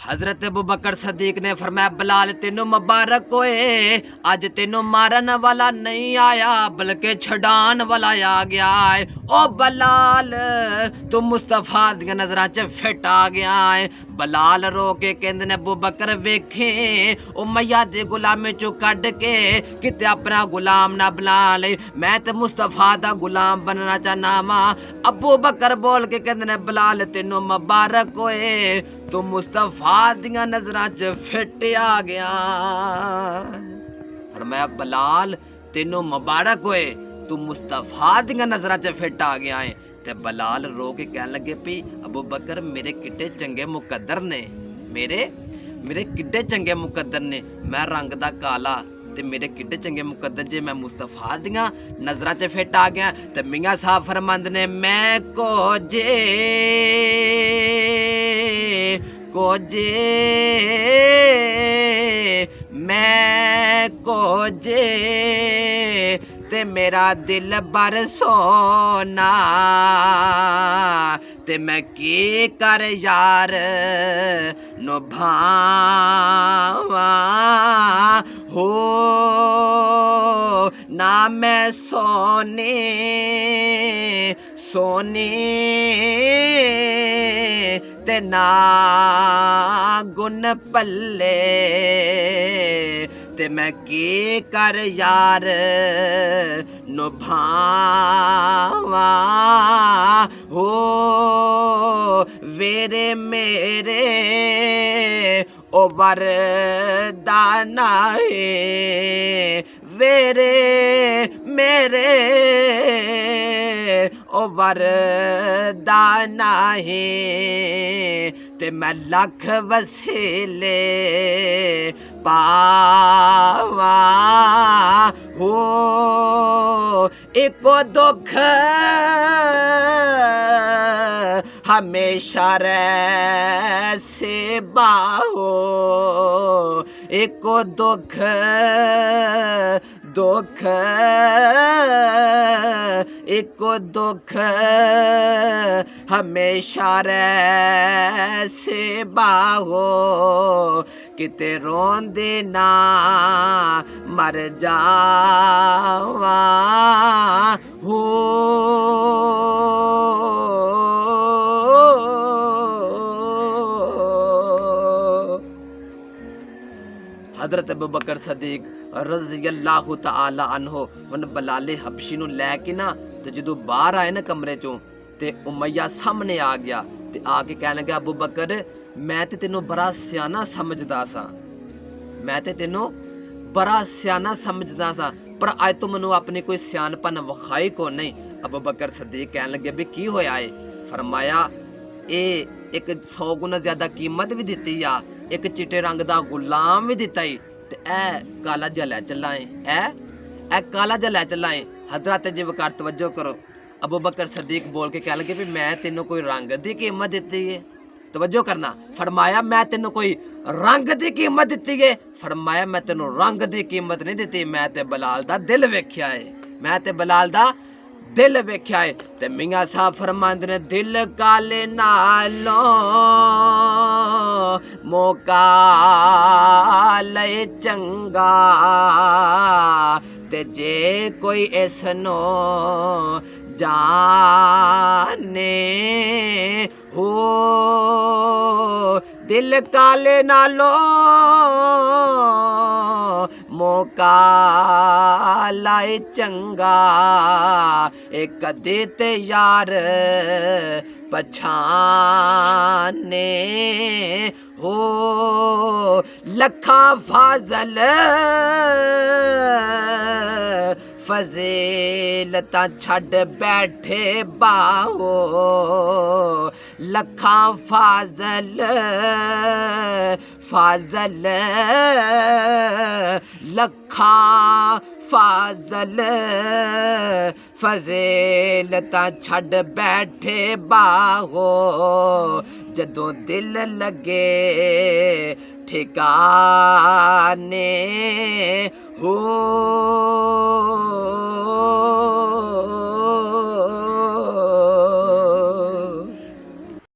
हजरत अबू बकर सदीक ने फरमाया बिलाल तेनों मुबारक होए, अज तेनों मारन वाला नहीं आया बल्कि छड़ान वाला आ गया है। ओ बिलाल तू मुस्तफा दी नजरां च फिट आ गया है। बिलाल रो के कहंदे ने अबू बकर वेखे उमैया दे गुलामे चों कढ के किते अपना गुलाम ना बना ले, मैं ते मुस्तफा दा गुलाम बनना चाहना वा। अबू बकर बोल के कहंदे ने बिलाल तेनों मुबारक होए, तू मुस्तफा दियां नजरां च फिट आ गया। फरमाया बिलाल तेनों मुबारक होए, तू मुस्तफा दियां नजरां च फिट आ गया है। ते बिलाल रो के कहन लगे भी अबू बकर मेरे किड्डे चंगे मुकद्दर ने, मेरे किड्डे चंगे मुकद्दर ने, मैं रंग दा काला ते मेरे किड्डे चंगे मुकद्दर जे मैं मुस्तफा दियां नजरां च फिट आ गया। ते मियां साहब फरमांदे ने मैं को जे ते मेरा दिल बर सोना, ते मैं की कर यार नो भावा हो, ना मैं सोने ते ना गुन पल्ले, ते मैं की कर यार नो भावा हो, वेरे मेरे ओ वरदाना है, वेरे मेरे ओ वरदाना है, ते मैं लख वसीले पावा हो, एको दुख हमेशा से बाहो, एको दुख एको दुख हमेशा से बाहो, किते रोंदे ना मर जावा हो। हजरत अबू बकर सदीक रज़ियल्लाहु तआला अन्हो उन बिलाले हबशी नूं लैके ना ते जदों बाहर आए ना कमरे चों ते उमैया सामने आ गया ते आके कहन लगा अबू बकर मैं ते तेनों बड़ा सियाना समझदा सा, मैं ते तेनों बड़ा सियाना समझदा सा, पर अज तो मैनूं अपनी कोई सियानपन विखाई को नहीं। अबू बकर सदीक कहन लगे भी की होया है? फरमाया ए एक 100 गुना ज्यादा कीमत भी दित्ती आ, एक चिट्टे रंग दा गुलाम भी दिता है, ते ए काला जिहा लै चला है, ए काला जिहा लै चला है। हजरत जी वकार तवज्जो करो, अबू बकर सदीक बोल के कह लगे भी मैं तेनों कोई रंग दी कीमत दित्ती है? तवज्जो करना, फरमाया मैं तेनों कोई रंग दी कीमत दित्ती है? फरमाया मैं तेनों रंग दी कीमत नहीं दित्ती, मैं ते बिलाल दा दिल वेख्या है, मैं ते बिलाल दा दिल वेख्या है। ते मियां साहब फरमांदे ने दिल काले नालों मौका ले चंगा, ते जे कोई इसनो जाने हो, दिल काले नालों मौका लाए चंगा, एक देते यार पछाने हो, लखा फाजल फजीलता छड़ बैठे बाहो, लखा फाजल लखा फाजल फजीलता छड़ बैठे बाहो, जदों दिल लगे ठिकाने हो।